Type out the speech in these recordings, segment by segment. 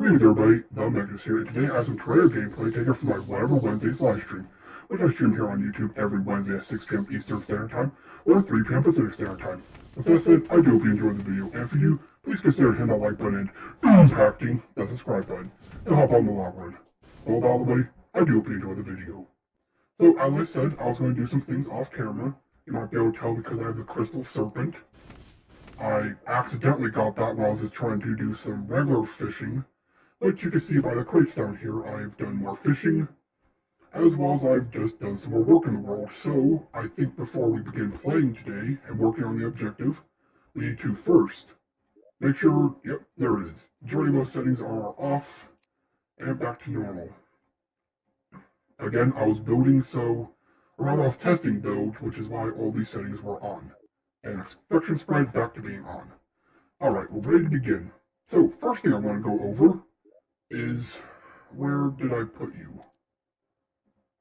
Greetings everybody, TheMechanist here, and today I have some Terraria gameplay taken from my Whatever Wednesdays livestream, which I stream here on YouTube every Wednesday at 6 p.m. Eastern Standard Time, or 3 p.m. Pacific Standard Time. With that said, I do hope you enjoyed the video, and for you, please consider hitting that like button and impacting the subscribe button, and hop on the long run. Well, by the way, I do hope you enjoyed the video. So, as I said, I was going to do some things off camera. You might be able to tell because I have the Crystal Serpent. I accidentally got that while I was just trying to do some regular fishing. But you can see by the crates down here, I've done more fishing, as well as I've just done some more work in the world. So, I think before we begin playing today and working on the objective, we need to first make sure, yep, there it is. Majority of those settings are off and back to normal. Again, I was building, so, or rather I was testing build, which is why all these settings were on. And inspection spreads back to being on. Alright, we're ready to begin. So, first thing I want to go over is, where did I put you?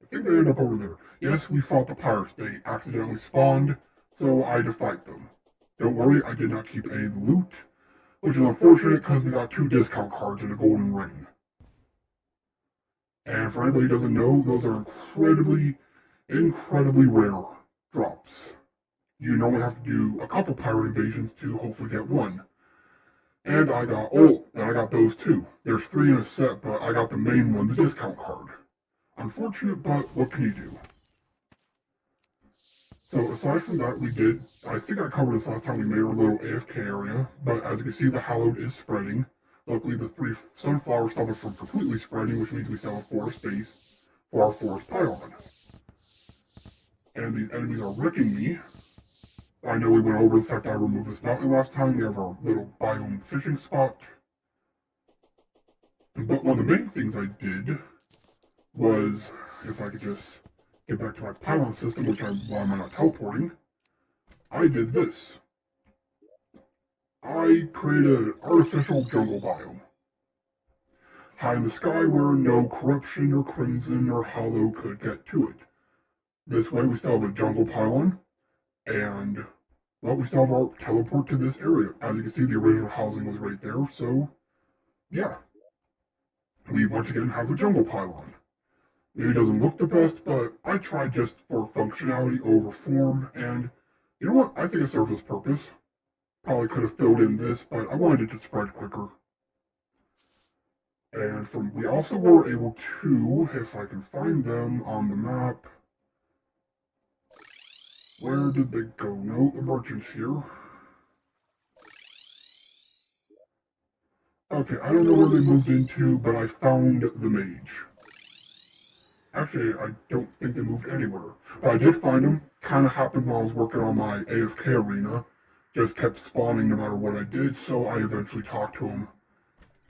I think they ended up over there. Yes, we fought the pirates. They accidentally spawned, so I had to fight them. Don't worry, I did not keep any of the loot, which is unfortunate because we got 2 discount cards and a golden ring. And for anybody who doesn't know, those are incredibly rare drops. You normally have to do a couple pirate invasions to hopefully get one. And I got those too. There's 3 in a set, but I got the main one, the discount card. Unfortunate, but what can you do? So aside from that, I think I covered this last time we made our little AFK area, but as you can see, the hallowed is spreading. Luckily, the 3 sunflowers stop it from completely spreading, which means we still have forest space for our forest pylon. And these enemies are wrecking me. I know we went over the fact I removed this mountain last time. We have our little biome fishing spot. But one of the main things I did was, if I could just get back to my pylon system, why am I not teleporting? I did this. I created an artificial jungle biome. High in the sky where no corruption or crimson or hollow could get to it. This way we still have a jungle pylon. And, well, we still have our teleport to this area. As you can see, the original housing was right there, so, yeah. We once again have a jungle pylon. Maybe it doesn't look the best, but I tried just for functionality over form, and, you know what, I think it serves its purpose. Probably could have filled in this, but I wanted it to spread quicker. And we also were able to, if I can find them on the map, where did they go? No, the merchant's here. Okay, I don't know where they moved into, but I found the mage. Actually, I don't think they moved anywhere. But I did find him. Kinda happened while I was working on my AFK arena. Just kept spawning no matter what I did, so I eventually talked to him.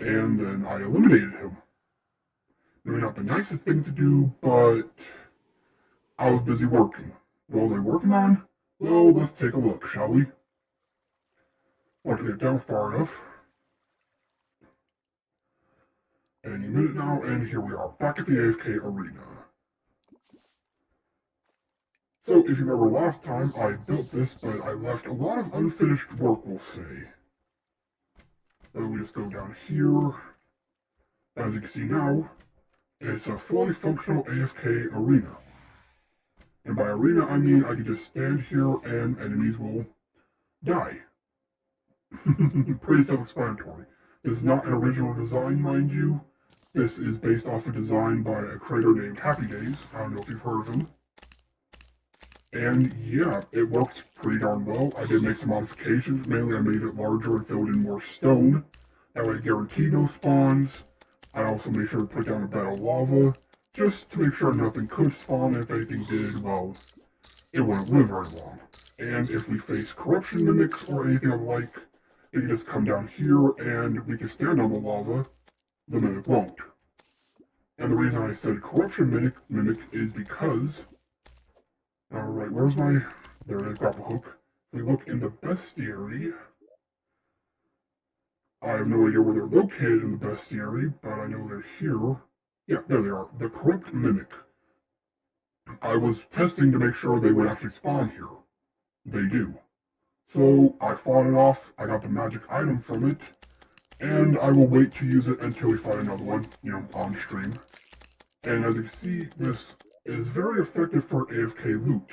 And then I eliminated him. Maybe not the nicest thing to do, but I was busy working. What was I working on? Well, let's take a look, shall we? Want to get down far enough. Any minute now, and here we are, back at the AFK arena. So, if you remember last time, I built this, but I left a lot of unfinished work, we'll say. So we just go down here. As you can see now, it's a fully functional AFK arena. And by arena, I mean I can just stand here and enemies will die. Pretty self-explanatory. This is not an original design, mind you. This is based off a design by a creator named Happy Days. I don't know if you've heard of him. And yeah, it works pretty darn well. I did make some modifications. Mainly I made it larger and filled in more stone. That way I guaranteed no spawns. I also made sure to put down a bed of lava, just to make sure nothing could spawn. If anything did, well, it wouldn't live very long. And if we face corruption mimics or anything of the like, it can just come down here and we can stand on the lava. The mimic won't. And the reason I said corruption mimic is because... Alright, where's my... There it is, grapple hook. If we look in the bestiary... I have no idea where they're located in the bestiary, but I know they're here. Yeah, there they are. The corrupt mimic. I was testing to make sure they would actually spawn here. They do. So, I fought it off, I got the magic item from it, And I will wait to use it until we find another one, on stream. And as you can see, this is very effective for AFK loot.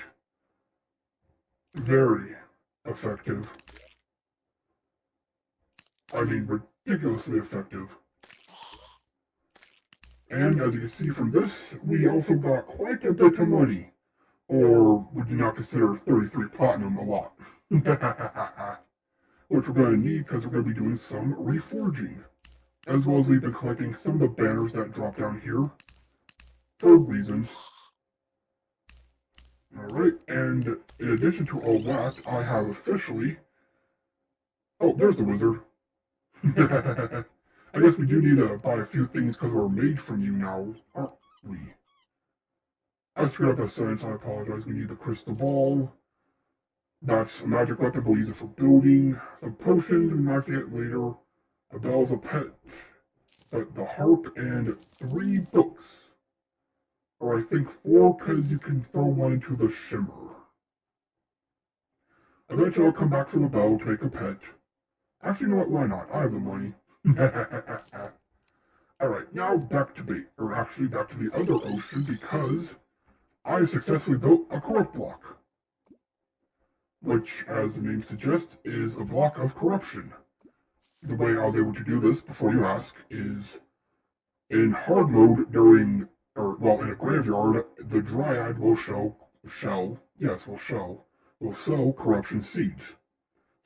Very effective. I mean, ridiculously effective. And as you can see from this, we also got quite a bit of money. Or would you not consider 33 platinum a lot? Which we're going to need because we're going to be doing some reforging. As well as we've been collecting some of the banners that drop down here. For reasons. Alright, and in addition to all that, I have officially... Oh, there's the wizard. I guess we do need to buy a few things because we're made from you now, aren't we? I screwed up a sentence, I apologize. We need the crystal ball. That's a magic weapon, we'll use it for building. Some potions we might get later. A bell's a pet. But the harp and 3 books. Or I think 4 because you can throw one into the shimmer. Eventually I'll come back for the bell to make a pet. Actually, you know what? Why not? I have the money. Alright, now back to bait. Or actually back to the other ocean because I successfully built a corrupt block. Which, as the name suggests, is a block of corruption. The way I was able to do this, before you ask, is in hard mode in a graveyard, the dryad will sow corruption seeds.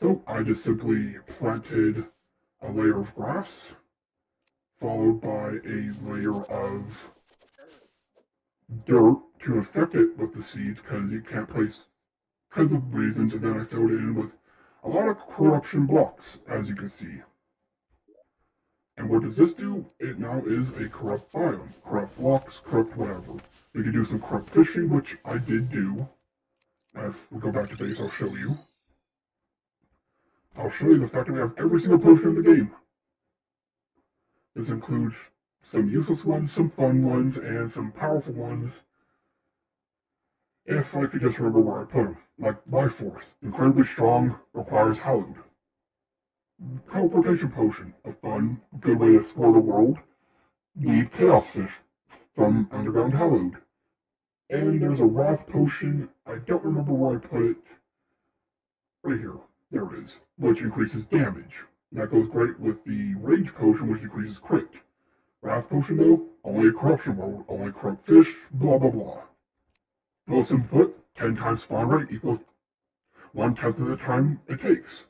So I just simply planted a layer of grass, followed by a layer of dirt to affect it with the seeds, because you can't place, because of reasons, and then I filled it in with a lot of corruption blocks, as you can see. And what does this do? It now is a corrupt biome. Corrupt blocks, corrupt whatever. We can do some corrupt fishing, which I did do. If we go back to base, I'll show you. I'll show you the fact that we have every single potion in the game. This includes some useless ones, some fun ones, and some powerful ones. If I could just remember where I put them. Like my fourth, incredibly strong, requires hallowed. Teleportation potion, a fun, good way to explore the world. Need chaos fish from underground hallowed. And there's a wrath potion, I don't remember where I put it. Right here, there it is, which increases damage. That goes great with the rage potion, which increases crit. Wrath potion though, only a corruption mode, only corrupt fish, blah blah blah. Most input, 10 times spawn rate equals 1/10 of the time it takes.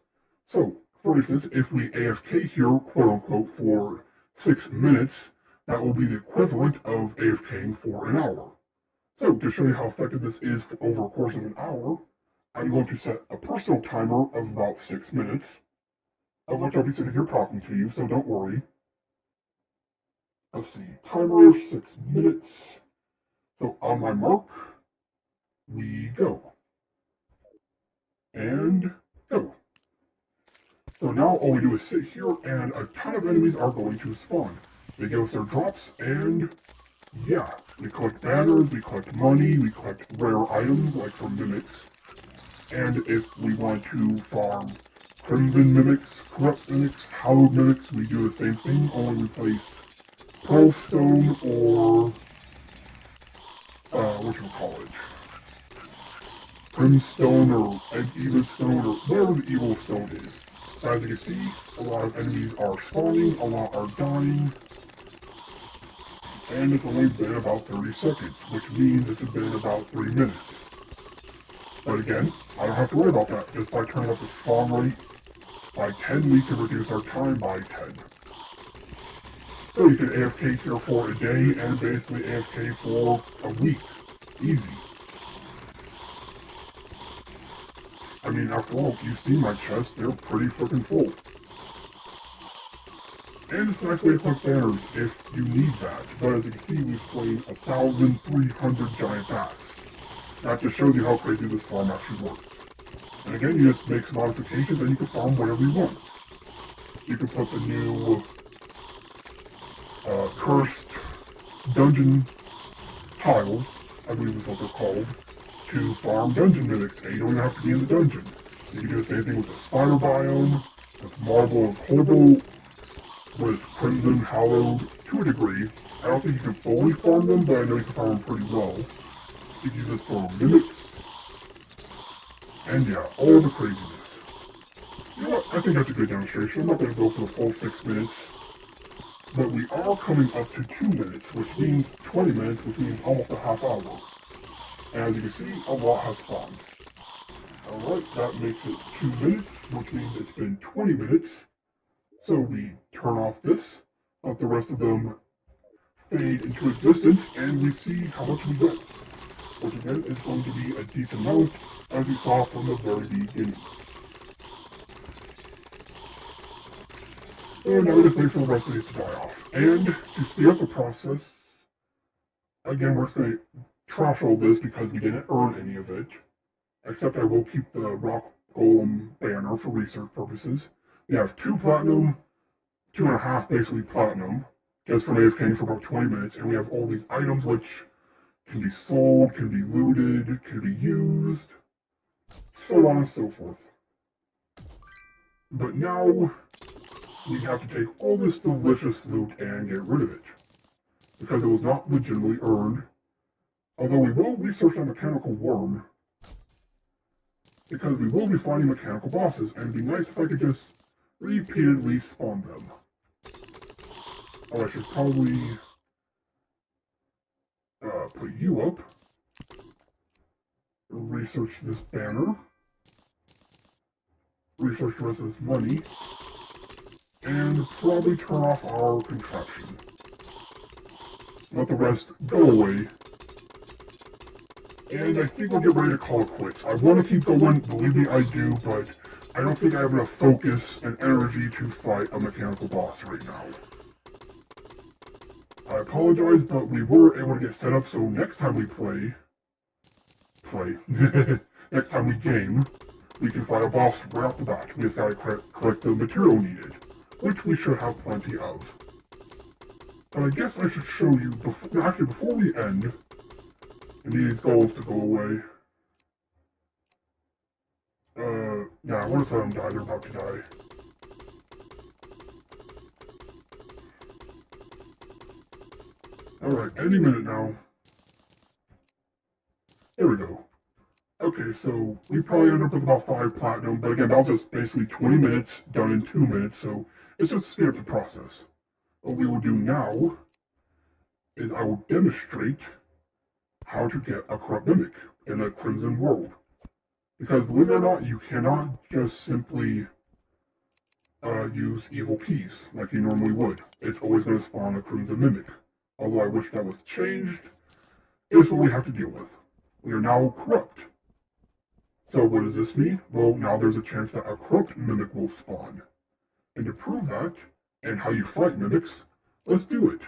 So, for instance, if we AFK here, quote-unquote, for 6 minutes, that will be the equivalent of AFKing for an hour. So, to show you how effective this is over a course of an hour, I'm going to set a personal timer of about 6 minutes, of which I'll be sitting here talking to you, so don't worry. Let's see, timer, 6 minutes. So, on my mark, we go. And go. So now all we do is sit here, and a ton of enemies are going to spawn. They give us their drops, and yeah, we collect banners, we collect money, we collect rare items, like from mimics. And if we want to farm crimson mimics, corrupt mimics, hallowed mimics, we do the same thing, only we place pearlstone or, whatchamacallit, brimstone or egg stone or whatever the evil stone is. So as you can see, a lot of enemies are spawning, a lot are dying, and it's only been about 30 seconds, which means it's been about 3 minutes. But again, I don't have to worry about that. Just by turning up the spawn rate by 10, we can reduce our time by 10. So you can AFK here for a day, and basically AFK for a week. Easy. I mean, after all, if you see my chest, they're pretty freaking full. And it's a nice way to collect banners if you need that. But as you can see, we've slain 1,300 giant bats. That just shows you how crazy this farm actually works. And again, you just make some modifications and you can farm whatever you want. You can put the new cursed dungeon tiles, I believe is what they're called, to farm dungeon mimics, and you don't even have to be in the dungeon. You can do the same thing with the spider biome, with marble of horrible with Crimson Hallowed to a degree. I don't think you can fully farm them, but I know you can farm them pretty well. You can use this for mimics. And yeah, all the craziness. You know what? I think that's a good demonstration. I'm not going to go for the full 6 minutes. But we are coming up to 2 minutes, which means 20 minutes, which means almost a half hour. And as you can see, a lot has spawned. Alright, that makes it 2 minutes, which means it's been 20 minutes. So we turn off this, let the rest of them fade into existence, and we see how much we get. Which again is going to be a decent amount, as we saw from the very beginning. So now we just wait for the rest of these to die off. And to speed up the process, again we're just going to trash all this because we didn't earn any of it. Except I will keep the rock golem banner for research purposes. We have 2 platinum, 2.5 basically platinum, just for AFK for about 20 minutes, and we have all these items which can be sold, can be looted, can be used, so on and so forth. But now, we have to take all this delicious loot and get rid of it, because it was not legitimately earned, although we will research a mechanical worm, because we will be finding mechanical bosses, and it'd be nice if I could just repeatedly spawn them. Oh, I should probably put you up. Research this banner. Research the rest of this money. And probably turn off our contraption. Let the rest go away. And I think we'll get ready to call it quits. I want to keep going, believe me I do, but I don't think I have enough focus and energy to fight a mechanical boss right now. I apologize, but we were able to get set up so next time we next time we game, we can fight a boss right off the bat. We just gotta collect the material needed, which we should have plenty of. But I guess I should show you, before we end, and these goals to go away. Yeah, I want to let them die, they're about to die. Alright, any minute now. There we go. Okay, so we probably end up with about 5 platinum, but again, that was just basically 20 minutes, done in 2 minutes, so it's just to speed up the process. What we will do now is I will demonstrate how to get a corrupt mimic in the Crimson world. Because believe it or not, you cannot just simply use evil keys like you normally would. It's always going to spawn a Crimson mimic. Although I wish that was changed, it's what we have to deal with. We are now corrupt. So what does this mean? Well, now there's a chance that a corrupt mimic will spawn. And to prove that, and how you fight mimics, let's do it.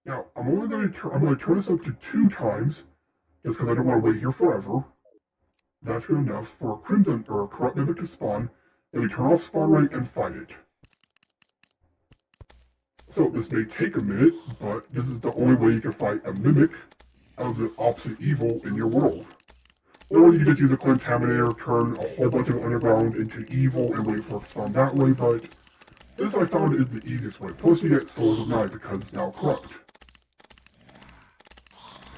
Now, I'm going to turn this up to 2 times, just because I don't want to wait here forever. That's good enough for a Crimson or a corrupt mimic to spawn. Then we turn off spawn rate and fight it. So this may take a minute, but this is the only way you can fight a mimic of the opposite evil in your world. Or you can just use a contaminator, turn a whole bunch of underground into evil and wait for it to spawn that way, but this I found is the easiest way. Plus you get Souls of Night because it's now corrupt.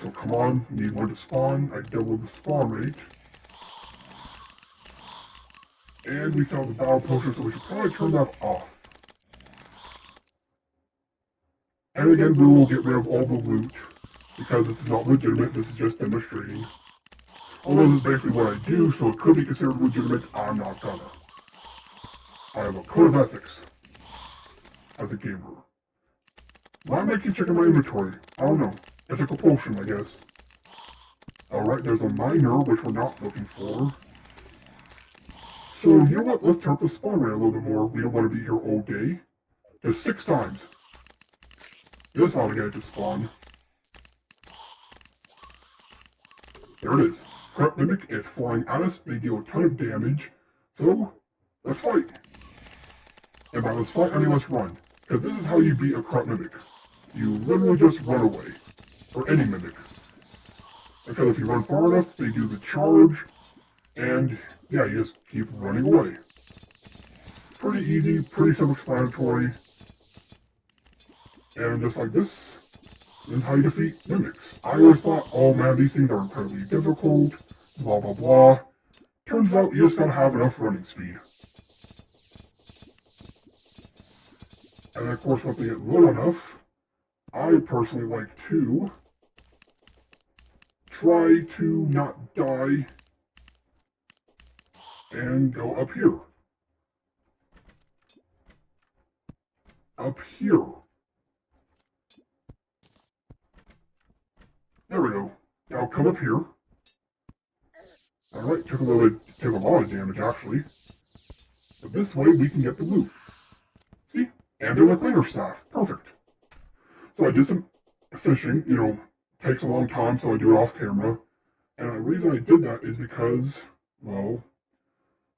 So come on, you need one to spawn. I doubled the spawn rate. And we saw the battle potion, so we should probably turn that off. And again, we will get rid of all the loot, because this is not legitimate, this is just demonstrating. Although this is basically what I do, so it could be considered legitimate, I'm not gonna. I have a code of ethics as a gamer. Why am I keep checking my inventory? I don't know. It's a compulsion, I guess. Alright, there's a miner, which we're not looking for. So, you know what? Let's turn up the spawn rate a little bit more. We don't want to be here all day. Just 6 times. This ought to get it to spawn. There it is. Corrupt Mimic is flying at us. They deal a ton of damage. So, let's fight. And by let's fight, I mean let's run. Because this is how you beat a Corrupt Mimic. You literally just run away. For any Mimic. Because if you run far enough, they do the charge. And, yeah, you just keep running away. Pretty easy, pretty self-explanatory. And just like this is how you defeat mimics. I always thought, oh man, these things are incredibly difficult, blah blah blah. Turns out you just gotta have enough running speed. And of course, once they get low enough, I personally like to try to not die and go up here. Up here. There we go. Now come up here. Alright, took a lot of damage actually. But this way we can get the loot. See? And they're like later staff. Perfect. So I did some fishing, takes a long time, so I do it off camera. And the reason I did that is because, well,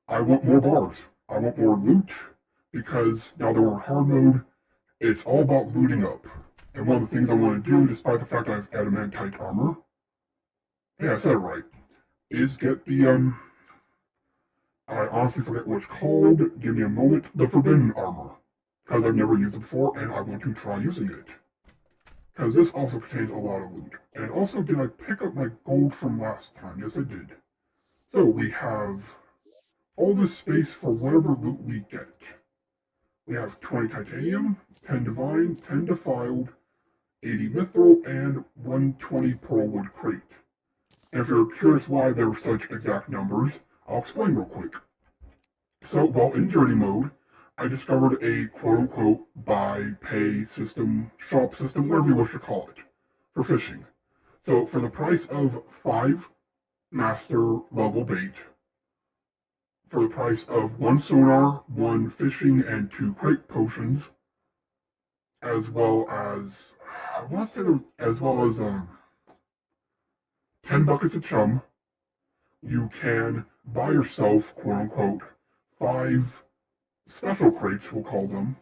I want more bars. I want more loot, because now that we're in hard mode, it's all about looting up. And one of the things I want to do, despite the fact I have adamantite armor, yeah, I said it right, is get the, I honestly forget what it's called, give me a moment, the forbidden armor. Because I've never used it before, and I want to try using it. Because this also contains a lot of loot. And also, did I pick up my gold from last time? Yes, I did. So, we have all this space for whatever loot we get. We have 20 titanium, 10 divine, 10 defiled, 80 mithril, and 120 pearlwood crate. And if you're curious why there are such exact numbers, I'll explain real quick. So, while in journey mode, I discovered a quote-unquote buy-pay system, shop system, whatever you wish to call it, for fishing. So for the price of 5 master level bait, for the price of 1 sonar, 1 fishing, and 2 crate potions, as well as, I want to say, as well as 10 buckets of chum, you can buy yourself, quote-unquote, 5 special crates, we'll call them,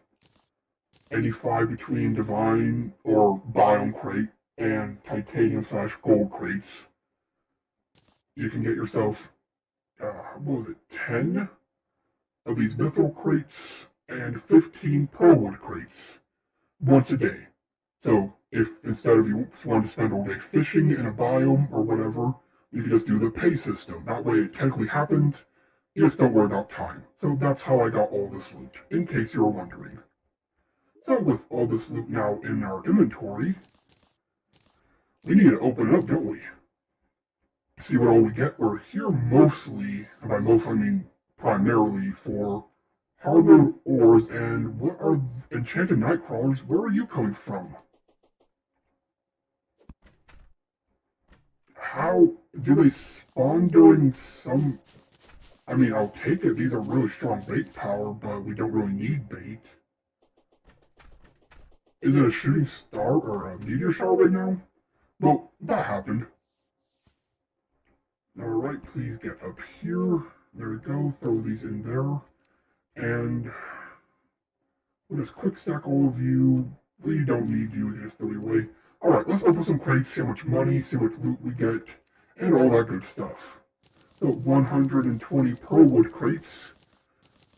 any 5 between divine or biome crate and titanium / gold crates. You can get yourself, 10 of these mithril crates and 15 pearlwood crates once a day. So if instead of you wanted to spend all day fishing in a biome or whatever, you can just do the pay system. That way it technically happens. You just don't worry about time. So that's how I got all this loot, in case you were wondering. So with all this loot now in our inventory, we need to open it up, don't we? See what all we get. We're here mostly, and by most I mean primarily, for hard mode ores. And what are enchanted night crawlers? Where are you coming from? How do they spawn during some... I mean, I'll take it. These are really strong bait power, but we don't really need bait. Is it a shooting star or a meteor shower right now? Well, that happened. Alright, please get up here. There we go. Throw these in there. And we'll just quick stack all of you. We don't need you, just throw you away. Alright, let's open some crates, see how much money, see how much loot we get, and all that good stuff. So 120 pearlwood crates.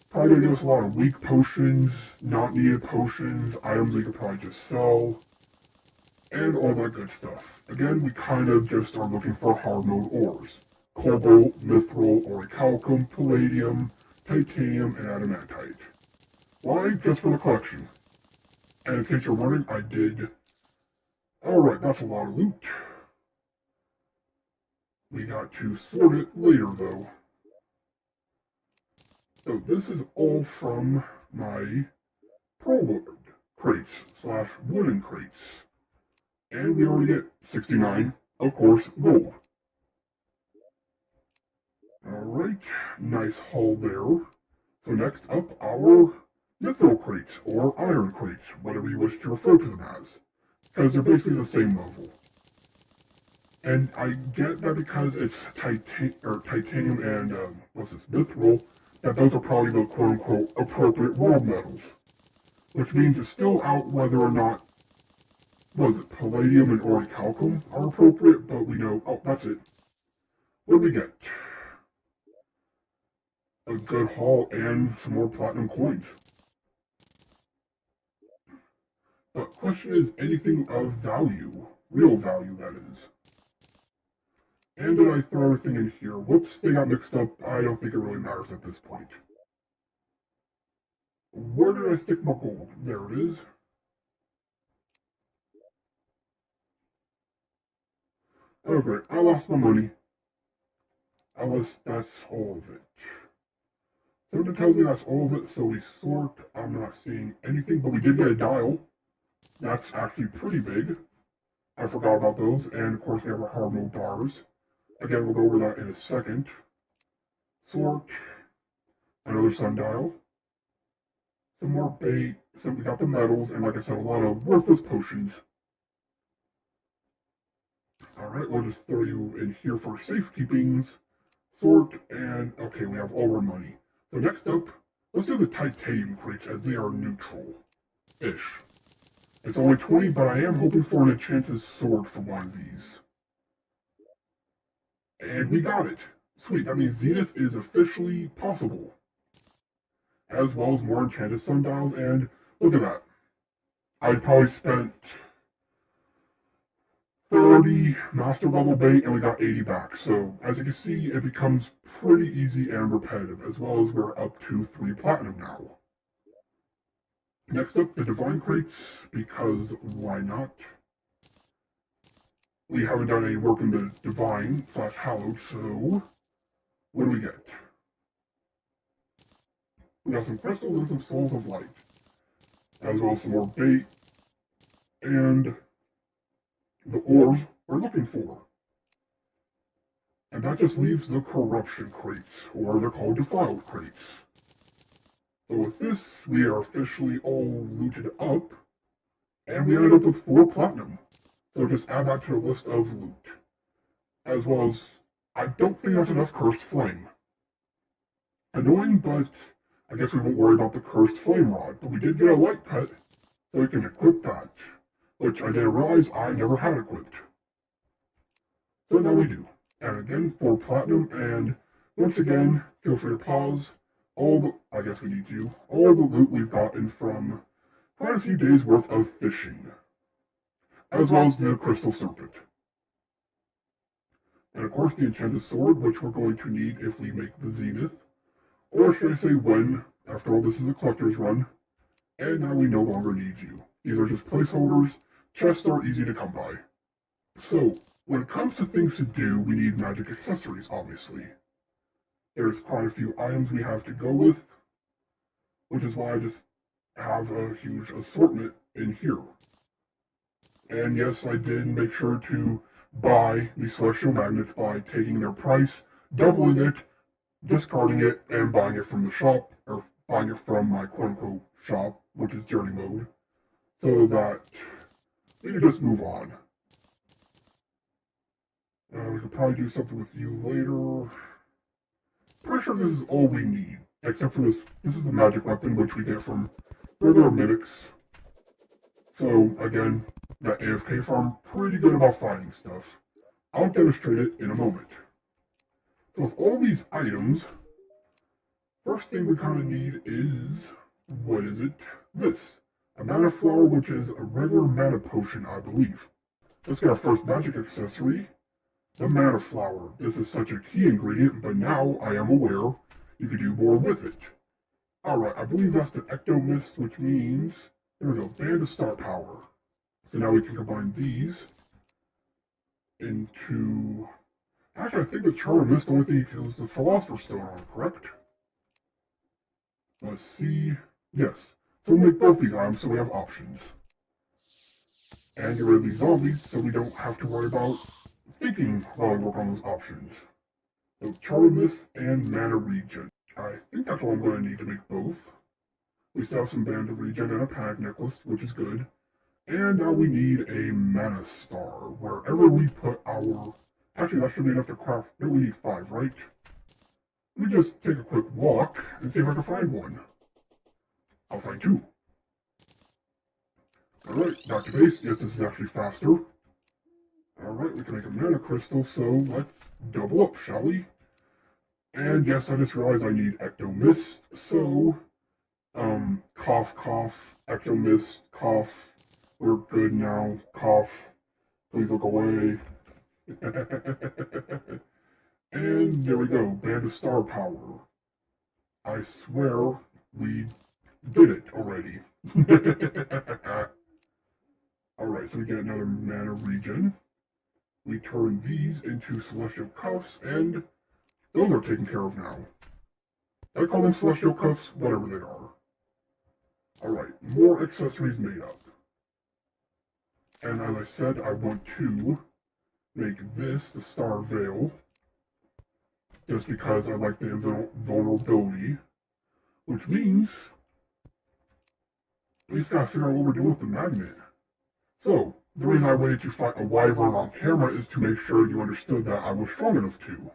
Probably gonna give us a lot of weak potions, not needed potions, items we could probably just sell, and all that good stuff. Again, we kind of just are looking for hard mode ores. Cobalt, mithril, orichalcum, palladium, titanium, and adamantite. Why? Just for the collection. And in case you're wondering, I did... Alright, that's a lot of loot. We got to sort it later, though. So this is all from my pearlwood crates / wooden crates. And we already get 69, of course, gold. Alright, nice haul there. So next up, our mithril crates, or iron crates, whatever you wish to refer to them as. Because they're basically the same level. And I get that because it's titanium and, mithril, that those are probably the quote-unquote appropriate world metals. Which means it's still out whether or not, palladium and orichalcum are appropriate, but we know, oh, that's it. What do we get? A good haul and some more platinum coins. But question is, anything of value? Real value, that is. And did I throw everything in here? Whoops, they got mixed up. I don't think it really matters at this point. Where did I stick my gold? There it is. Oh great, I lost my money. That's all of it. Something tells me that's all of it, so we sort. I'm not seeing anything, but we did get a dial. That's actually pretty big. I forgot about those, and of course we have our hard mode bars. Again, we'll go over that in a second. Sort. Another sundial. Some more bait. So we got the metals, and like I said, a lot of worthless potions. Alright, we'll just throw you in here for safekeepings. Sort, and okay, we have all our money. So next up, let's do the titanium crates as they are neutral-ish. It's only 20, but I am hoping for an enchanted sword for one of these. And we got it. Sweet, that means Zenith is officially possible. As well as more enchanted sundials, and look at that. I probably spent 30 master level bait and we got 80 back. So as you can see, it becomes pretty easy and repetitive, as well as we're up to 3 platinum now. Next up, the divine crates, because why not? We haven't done any work in the divine / hallowed, so what do we get? We got some crystals and some souls of light, as well as some more bait, and the ores we're looking for. And that just leaves the corruption crates, or they're called defiled crates. So with this, we are officially all looted up, and we ended up with 4 platinum. So just add that to the list of loot. As well as, I don't think that's enough cursed flame. Annoying, but I guess we won't worry about the cursed flame rod. But we did get a light pet, so we can equip that, which I didn't realize I never had equipped. So now we do. And again, 4 platinum, and once again, feel free to pause. All the loot we've gotten from quite a few days worth of fishing, as well as the crystal serpent. And of course the enchanted sword, which we're going to need if we make the Zenith, or should I say when, after all this is a collector's run, and now we no longer need you. These are just placeholders, chests are easy to come by. So, when it comes to things to do, we need magic accessories, obviously. There's quite a few items we have to go with, which is why I just have a huge assortment in here. And yes, I did make sure to buy the celestial magnets by taking their price, doubling it, discarding it, and buying it from the shop, or buying it from my quote-unquote shop, which is journey mode, so that we can just move on. We could probably do something with you later. Pretty sure this is all we need, except for this. This is the magic weapon, which we get from regular mimics. So, again, that AFK farm, pretty good about finding stuff. I'll demonstrate it in a moment. So with all these items, first thing we kind of need is, what is it? This. A mana flower, which is a regular mana potion, I believe. Let's get our first magic accessory, the mana flower. This is such a key ingredient, but now I am aware you can do more with it. Alright, I believe that's the Ecto Mist, which means, there we go, Band of Star Power. So now we can combine these into... Actually, I think the Charm Mist only thing is the Philosopher's Stone on, correct? Let's see. Yes. So we'll make both these items so we have options. And get rid of these zombies so we don't have to worry about thinking while I work on those options. So Charm Mist and Mana Regen. I think that's all I'm going to need to make both. We still have some Band of Regen and a Panic Necklace, which is good. And now we need a Mana Star. Wherever we put our... Actually, that should be enough to craft... No, we need 5, right? Let me just take a quick walk and see if I can find one. I'll find 2. Alright, Dr. Base. Yes, this is actually faster. Alright, we can make a Mana Crystal, so let's double up, shall we? And yes, I just realized I need Ecto Mist, so... cough, cough, Ecto Mist, cough, We're good now. Cough. Please look away. And there we go. Band of Star Power. I swear we did it already. Alright, so we get another mana regen. We turn these into Celestial Cuffs, and those are taken care of now. I call them Celestial Cuffs, whatever they are. Alright, more accessories made up. And as I said, I want to make this the Star Veil, just because I like the invulnerability, which means we just gotta figure out what we're doing with the magnet. So, the reason I waited to fight a wyvern on camera is to make sure you understood that I was strong enough to.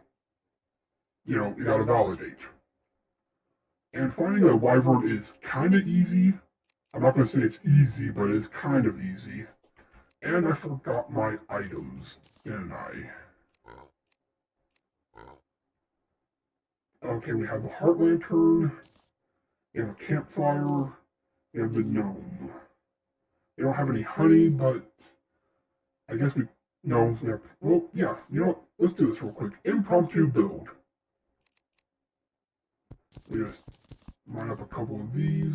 You know, you gotta validate. And finding a wyvern is kinda easy. I'm not gonna say it's easy, but it's kind of easy. And I forgot my items, didn't I? Okay, we have the Heart Lantern, we have a campfire, we have the gnome. We don't have any honey, but I guess no, we have, well, yeah, you know what, let's do this real quick. Impromptu build. We just line up a couple of these.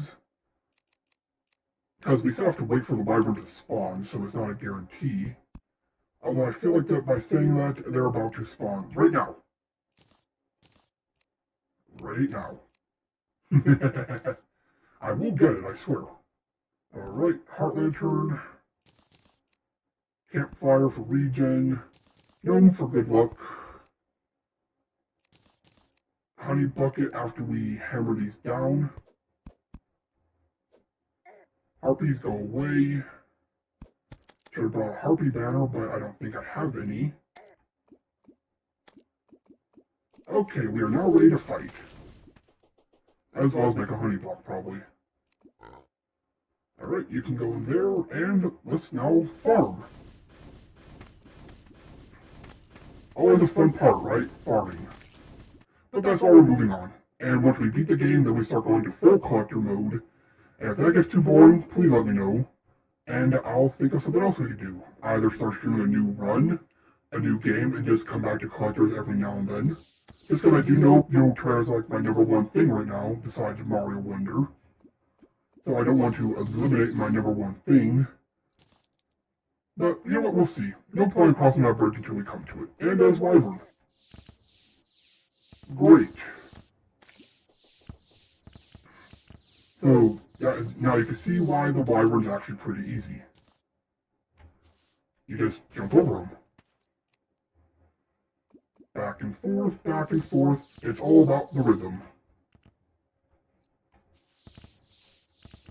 Because we still have to wait for the wyvern to spawn, so it's not a guarantee. Although I feel like that by saying that, they're about to spawn right now. Right now. I will get it, I swear. Alright, Heart Lantern. Campfire for regen. Gnome for good luck. Honey bucket after we hammer these down. Harpies go away. Should have brought a harpy banner, but I don't think I have any. Okay, we are now ready to fight. As well as make a honey block, probably. Alright, you can go in there, and let's now farm. Always a fun part, right? Farming. But that's why we're moving on. And once we beat the game, then we start going to full collector mode. And if that gets too boring, please let me know. And I'll think of something else we could do. Either start streaming a new run, a new game, and just come back to collectors every now and then. Just because I do know, Terraria's like my #1 thing right now, besides Mario Wonder. So I don't want to eliminate my #1 thing. But, you know what, we'll see. No point in crossing that bridge until we come to it. And as Wyvern. Great. So, now you can see why the Wyvern's actually pretty easy. You just jump over them. Back and forth, back and forth. It's all about the rhythm.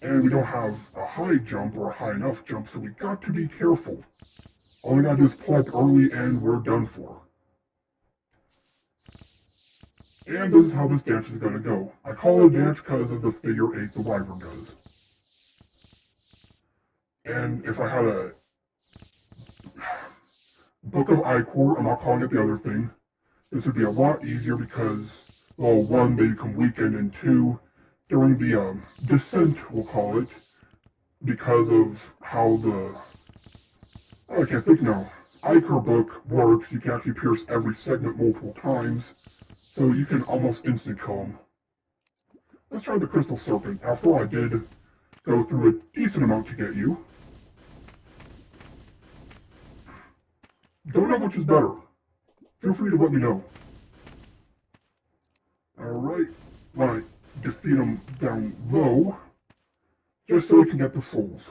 And we don't have a high jump or a high enough jump, so we got to be careful. All we gotta do is pull up early and we're done for. And this is how this dance is gonna go. I call it a dance because of the figure 8 the Wyvern does. And if I had a Book of Ichor, I'm not calling it the other thing, this would be a lot easier because, well, 1, they become weakened, and 2, during the descent, we'll call it, because of how the, I can't think now, Ichor book works, you can actually pierce every segment multiple times, so you can almost instant kill them. Let's try the Crystal Serpent. After all, I did go through a decent amount to get you. Don't know which is better. Feel free to let me know. Alright, want to defeat them down low, just so we can get the souls.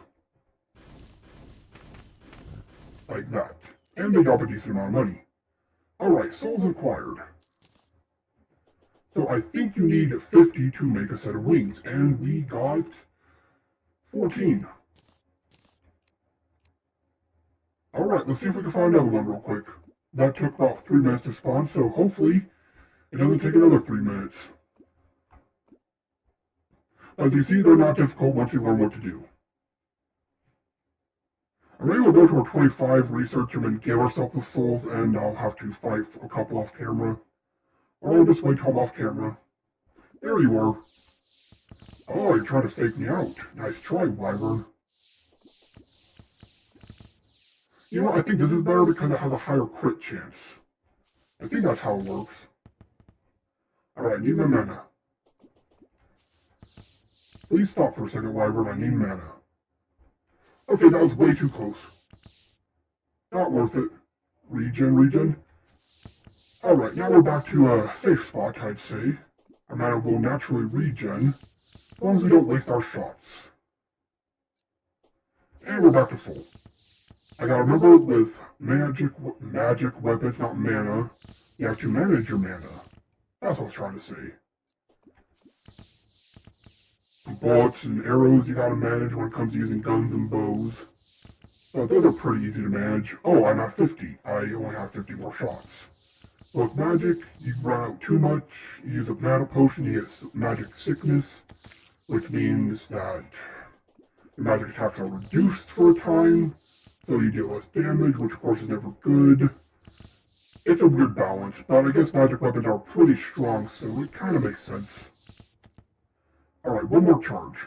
Like that. And they drop a decent amount of money. Alright, souls acquired. So I think you need 50 to make a set of wings, and we got 14. Alright, let's see if we can find another one real quick. That took about 3 minutes to spawn, so hopefully it doesn't take another 3 minutes. As you see, they're not difficult once you learn what to do. I'm ready to go to our 25, research them, and give ourselves the souls, and I'll have to fight a couple off camera. Or I'll just wait till I'm off camera. There you are. Oh, you're trying to fake me out. Nice try, Wyvern. You know what, I think this is better because it has a higher crit chance. I think that's how it works. Alright, I need my mana. Please stop for a second, Wyvern, I need mana. Okay, that was way too close. Not worth it. Regen. Alright, now we're back to a safe spot, I'd say. Our mana will naturally regen, as long as we don't waste our shots. And we're back to full. I gotta remember with magic weapons, not mana, you have to manage your mana. That's what I was trying to say. Bullets and arrows you gotta manage when it comes to using guns and bows. So those are pretty easy to manage. Oh, I'm at 50. I only have 50 more shots. So with magic, you run out too much, you use a mana potion, you get magic sickness, which means that your magic attacks are reduced for a time, so you get less damage, which of course is never good. It's a weird balance, but I guess magic weapons are pretty strong, so it kind of makes sense. Alright, one more charge.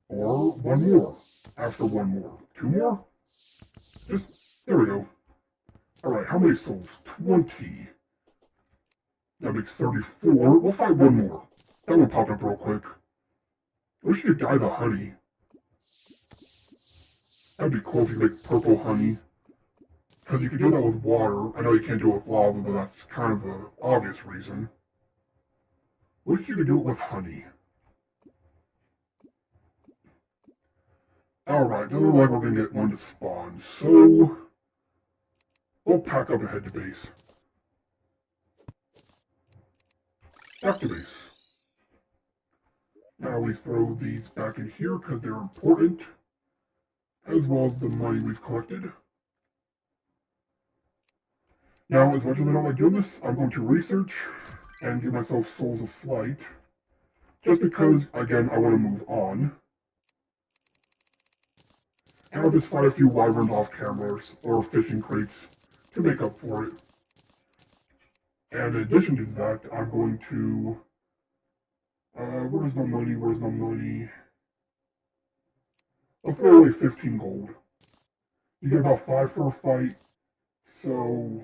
Or one more. After one more. Two more? There we go. Alright, how many souls? 20. That makes 34. We'll fight one more. That one popped up real quick. I wish you could dye the honey. That'd be cool if you make purple honey. Because you can do that with water. I know you can't do it with lava, but that's kind of an obvious reason. Wish you could do it with honey. Alright, doesn't look like we're going to get one to spawn, so we'll pack up and head to base. Back to base. Now we throw these back in here because they're important, as well as the money we've collected. Now, as much as I don't like doing this, I'm going to research and give myself Souls of Flight, just because, again, I want to move on. And I'll just fight a few wyverns off cameras or fishing crates to make up for it. And in addition to that, I'm going to... where's my money? I'll throw away 15 gold. You get about 5 for a fight, so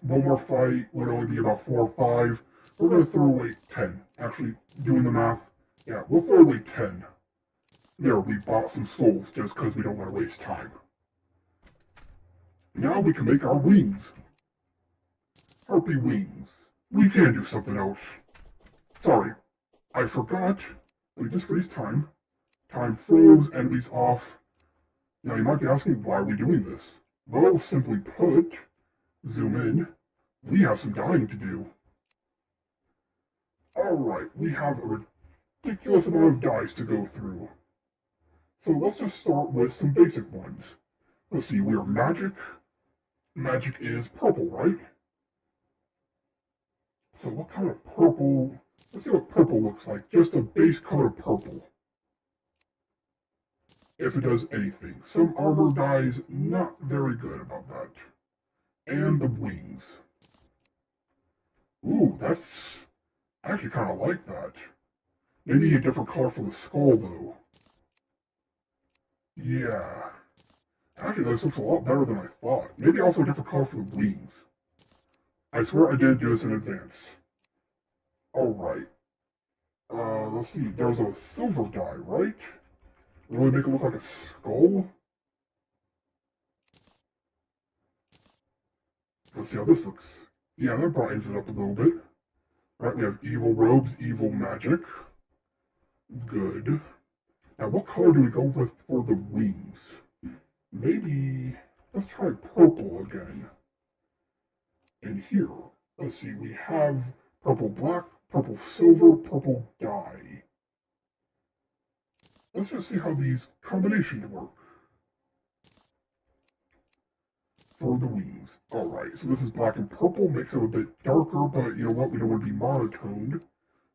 one more fight would only be about 4 or 5. We're going to throw away 10. Actually, doing the math, yeah, we'll throw away 10. There, we bought some souls just because we don't want to waste time. Now we can make our wings. Harpy wings. We can do something else. Sorry, I forgot. Let me just freeze time. Time froze, enemies off. Now you might be asking, why are we doing this? Well, simply put, zoom in, we have some dying to do. Alright, we have a ridiculous amount of dice to go through. So let's just start with some basic ones. Let's see, we are magic. Magic is purple, right? So what kind of purple? Let's see what purple looks like. Just a base color purple. If it does anything. Some armor dies, not very good about that. And the wings. Ooh, that's... I actually kind of like that. Maybe a different color for the skull, though. Yeah. Actually, this looks a lot better than I thought. Maybe also a different color for the wings. I swear I did do this in advance. Alright. Let's see. There's a silver dye, right? Really make it look like a skull? Let's see how this looks. Yeah, that brightens it up a little bit. Right, we have evil robes, evil magic. Good. Now, what color do we go with for the wings? Maybe... let's try purple again. And here, let's see, we have purple black, purple silver, purple dye. Let's just see how these combinations work. For the wings. Alright, so this is black and purple, makes it a bit darker, but you know what, we don't want to be monotoned.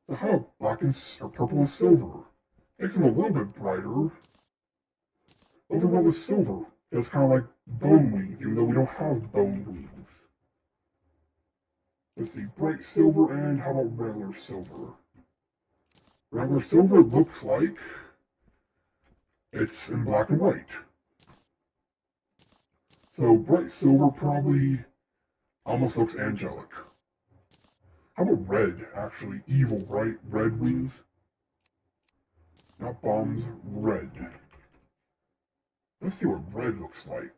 So how about black and or purple and silver? Makes them a little bit brighter. Over what with silver? It's kind of like bone wings, even though we don't have bone wings. Let's see, bright silver, and how about regular silver? Regular silver looks like it's in black and white. So bright silver probably almost looks angelic. How about red, actually? Evil, right? Red wings? Not bombs, red. Let's see what red looks like.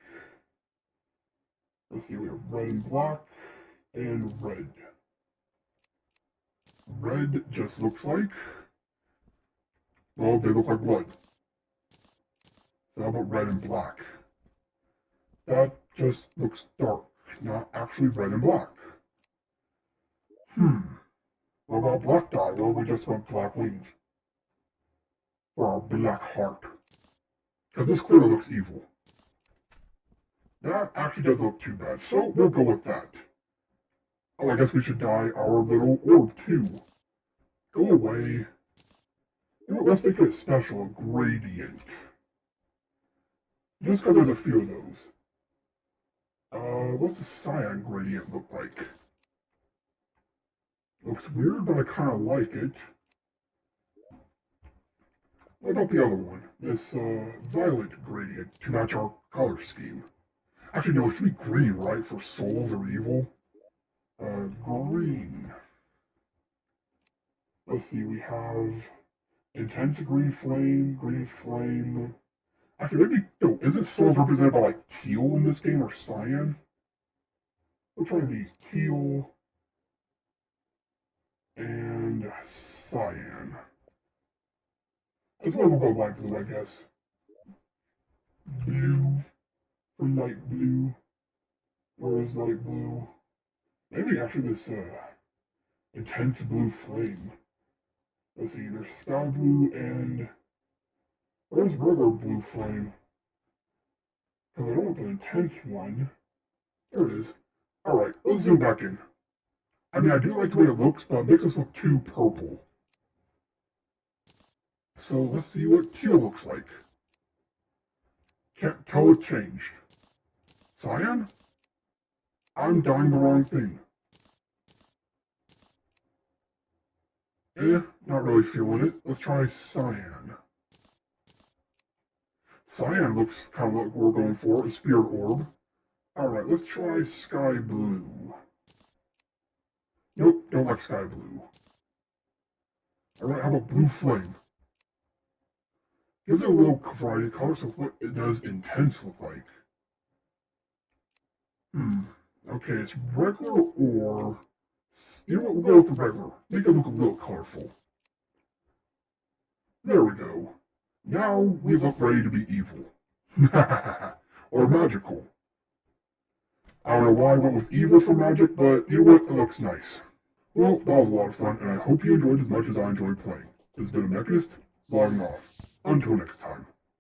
Let's see, we have red and black, and red. Red just looks like, well, they look like blood. So how about red and black? That just looks dark, not actually red and black. What about black dye? Well, we just want black wings. For our black heart. Because this clearly looks evil. That actually doesn't look too bad, so we'll go with that. Oh, I guess we should dye our little orb too. Go away. You know, let's make it special, a gradient. Just because there's a few of those. What's the cyan gradient look like? Looks weird, but I kind of like it. What about the other one? This, violet gradient to match our color scheme. Actually, no, it should be green, right? For souls or evil. Green. Let's see, we have intense green flame. Actually, maybe, no, isn't souls represented by, like, teal in this game, or cyan? We'll try these. Teal and cyan. This one will go light blue, I guess. Blue for light blue. Where is light blue? Maybe actually this, intense blue flame. Let's see, there's sky blue and where's regular blue flame? Because I don't want the intense one. There it is. Alright, let's zoom back in. I mean, I do like the way it looks, but it makes us look too purple. So let's see what teal looks like. Can't tell it changed. Cyan? I'm dyeing the wrong thing. Not really feeling it. Let's try cyan. Cyan looks kind of like what we're going for, a spirit orb. Alright, let's try sky blue. Nope, don't like sky blue. Alright, how about blue flame? Gives it a little variety of colors of what it does intense look like. Okay, it's regular or... You know what, we'll go with the regular. Make it look a little colorful. There we go. Now we look ready to be evil. Or magical. I don't know why I went with evil for magic, but you know what, it looks nice. Well, that was a lot of fun, and I hope you enjoyed as much as I enjoyed playing. This has been TheMechanist, logging off. Until next time.